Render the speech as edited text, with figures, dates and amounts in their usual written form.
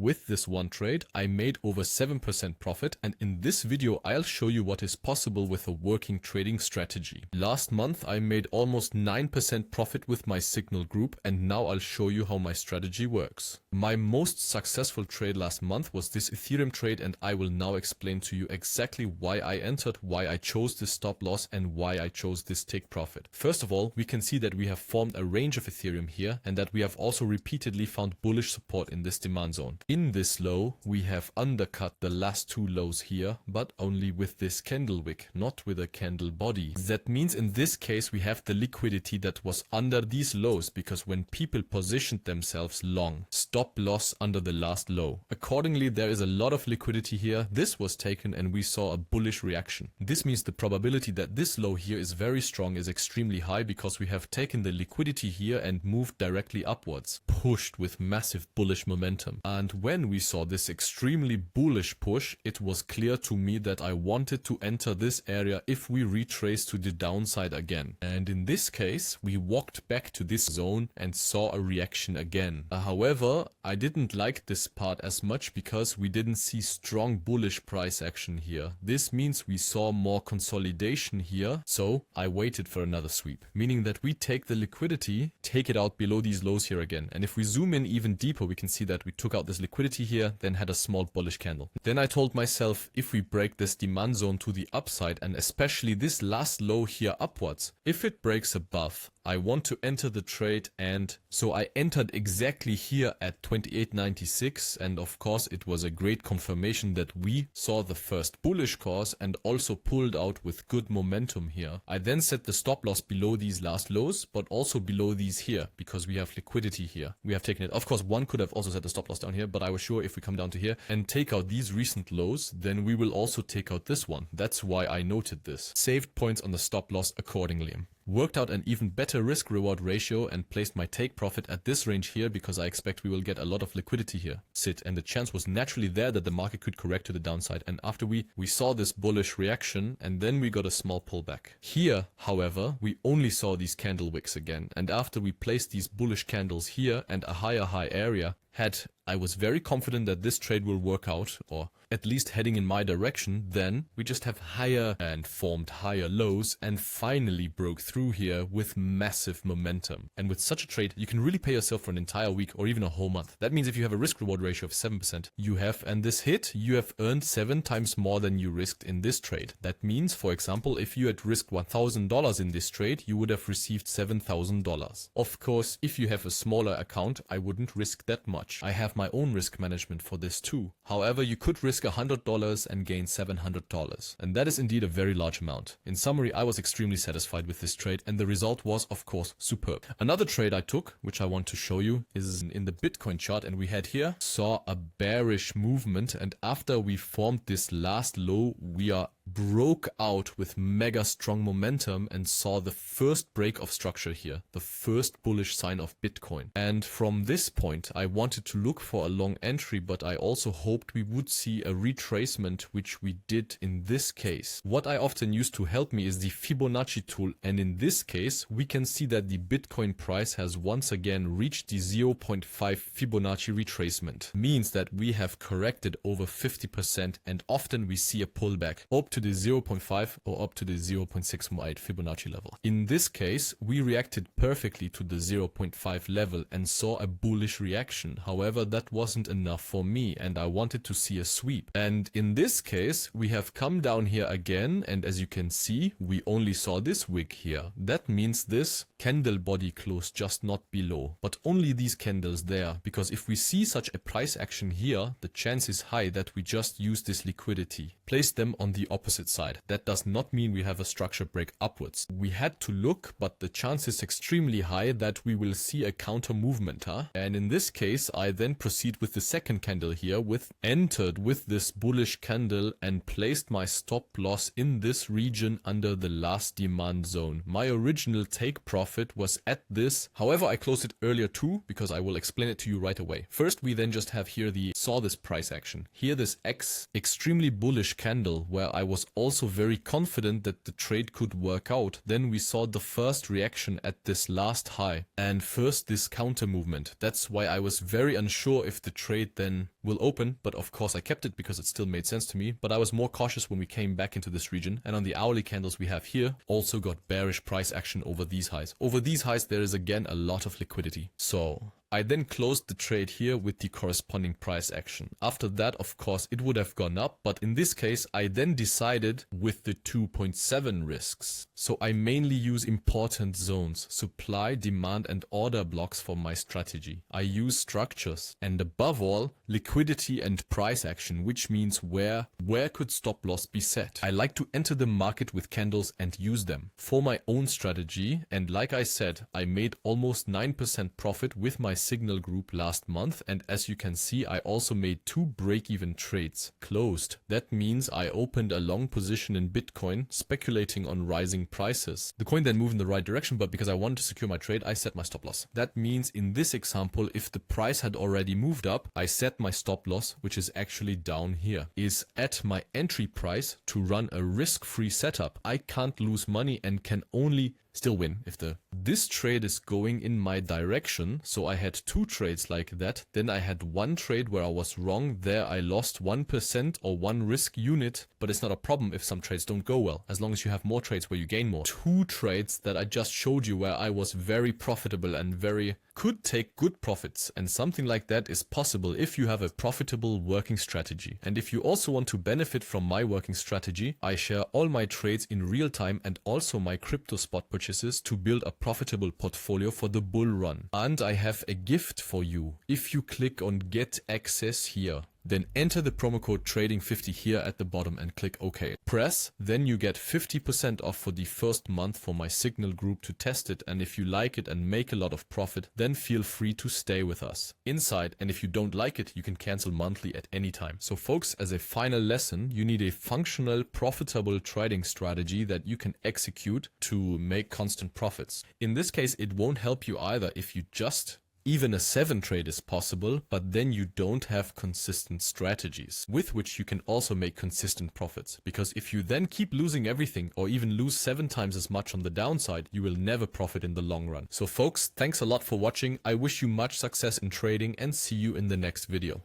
With this one trade, I made over 7% profit, and in this video I'll show you what is possible with a working trading strategy. Last month I made almost 9% profit with my signal group, and now I'll show you how my strategy works. My most successful trade last month was this Ethereum trade, and I will now explain to you exactly why I entered, why I chose this stop loss, and why I chose this take profit. First of all, we can see that we have formed a range of Ethereum here, and that we have also repeatedly found bullish support in this demand zone. In this low, we have undercut the last two lows here, but only with this candle wick, not with a candle body. That means in this case we have the liquidity that was under these lows, because when people positioned themselves long, stop loss under the last low. Accordingly, there is a lot of liquidity here. This was taken and we saw a bullish reaction. This means the probability that this low here is very strong is extremely high, because we have taken the liquidity here and moved directly upwards, pushed with massive bullish momentum. And when we saw this extremely bullish push, it was clear to me that I wanted to enter this area if we retrace to the downside again. And in this case, we walked back to this zone and saw a reaction again. However, I didn't like this part as much because we didn't see strong bullish price action here. This means we saw more consolidation here, so I waited for another sweep, meaning that we take the liquidity, take it out below these lows here again. And if we zoom in even deeper, we can see that we took out this liquidity here, then had a small bullish candle. Then I told myself, if we break this demand zone to the upside, and especially this last low here upwards, if it breaks above, I want to enter the trade. And so I entered exactly here at 28.96, and of course it was a great confirmation that we saw the first bullish course and also pulled out with good momentum here. I then set the stop loss below these last lows, but also below these here, because we have liquidity here. We have taken it. Of course, one could have also set the stop loss down here, but I was sure if we come down to here and take out these recent lows, then we will also take out this one. That's why I noted this. Saved points on the stop loss accordingly. Worked out an even better risk reward ratio and placed my take profit at this range here, because I expect we will get a lot of liquidity here sit, and the chance was naturally there that the market could correct to the downside. And after we saw this bullish reaction, and then we got a small pullback. Here, however, we only saw these candle wicks again, and after we placed these bullish candles here and a higher high area, I was very confident that this trade will work out, or at least heading in my direction. Then we just have higher and formed higher lows and finally broke through here with massive momentum. And with such a trade, you can really pay yourself for an entire week or even a whole month. That means if you have a risk reward ratio of 7%, and this hit, you have earned 7 times more than you risked in this trade. That means, for example, if you had risked $1,000 in this trade, you would have received $7,000. Of course, if you have a smaller account, I wouldn't risk that much. I have my own risk management for this too. However, you could risk $100 and gain $700. And that is indeed a very large amount. In summary, I was extremely satisfied with this trade, and the result was, of course, superb. Another trade I took, which I want to show you, is in the Bitcoin chart, and we had here, saw a bearish movement, and after we formed this last low, we broke out with mega strong momentum and saw the first break of structure here, the first bullish sign of Bitcoin. And from this point, I wanted to look for a long entry, but I also hoped we would see a retracement, which we did in this case. What I often use to help me is the Fibonacci tool, and in this case, we can see that the Bitcoin price has once again reached the 0.5 Fibonacci retracement. Means that we have corrected over 50%, and often we see a pullback up to the 0.5 or up to the 0.618 Fibonacci level. In this case, we reacted perfectly to the 0.5 level and saw a bullish reaction. However, that wasn't enough for me, and I wanted to see a sweep. And in this case, we have come down here again, and as you can see, we only saw this wick here. That means this candle body closed just not below, but only these candles there, because if we see such a price action here, the chance is high that we just use this liquidity, place them on the opposite side. That does not mean we have a structure break upwards. We had to look, but the chance is extremely high that we will see a counter movement, And in this case, I then proceed with the second candle here, entered with this bullish candle and placed my stop loss in this region under the last demand zone. My original take profit was at this. However, I closed it earlier too, because I will explain it to you right away. First, we then just have here saw this price action. Here this extremely bullish candle where I was was also very confident that the trade could work out. Then we saw the first reaction at this last high and first this counter movement. That's why I was very unsure if the trade then will open, but of course I kept it because it still made sense to me. But I was more cautious when we came back into this region, and on the hourly candles we have here also got bearish price action over these highs. Over these highs there is again a lot of liquidity. So I then closed the trade here with the corresponding price action. After that, of course, it would have gone up, but in this case, I then decided with the 2.7 risks. So I mainly use important zones, supply, demand, and order blocks for my strategy. I use structures and above all, liquidity and price action, which means where could stop loss be set. I like to enter the market with candles and use them for my own strategy. And like I said, I made almost 9% profit with my signal group last month, and as you can see, I also made 2 break-even trades closed. That means I opened a long position in Bitcoin, speculating on rising prices. The coin then moved in the right direction, but because I wanted to secure my trade, I set my stop loss. That means in this example, if the price had already moved up, I set my stop loss, which is actually down here, is at my entry price to run a risk-free setup. I can't lose money and can only still win if this trade is going in my direction. So I had 2 trades like that. Then I had 1 trade where I was wrong. There I lost 1% or 1 risk unit, but it's not a problem if some trades don't go well, as long as you have more trades where you gain more. 2 trades that I just showed you where I was very profitable and could take good profits, and something like that is possible if you have a profitable working strategy. And if you also want to benefit from my working strategy, I share all my trades in real time and also my crypto spot purchases to build a profitable portfolio for the bull run. And I have a gift for you. If you click on get access here, then enter the promo code trading50 here at the bottom and click OK. Press, then you get 50% off for the first month for my signal group to test it, and if you like it and make a lot of profit, then feel free to stay with us inside, and if you don't like it, you can cancel monthly at any time. So folks, as a final lesson, you need a functional, profitable trading strategy that you can execute to make constant profits. In this case, it won't help you either if you just even a 7 trade is possible, but then you don't have consistent strategies with which you can also make consistent profits. Because if you then keep losing everything or even lose 7 times as much on the downside, you will never profit in the long run. So folks, thanks a lot for watching. I wish you much success in trading and see you in the next video.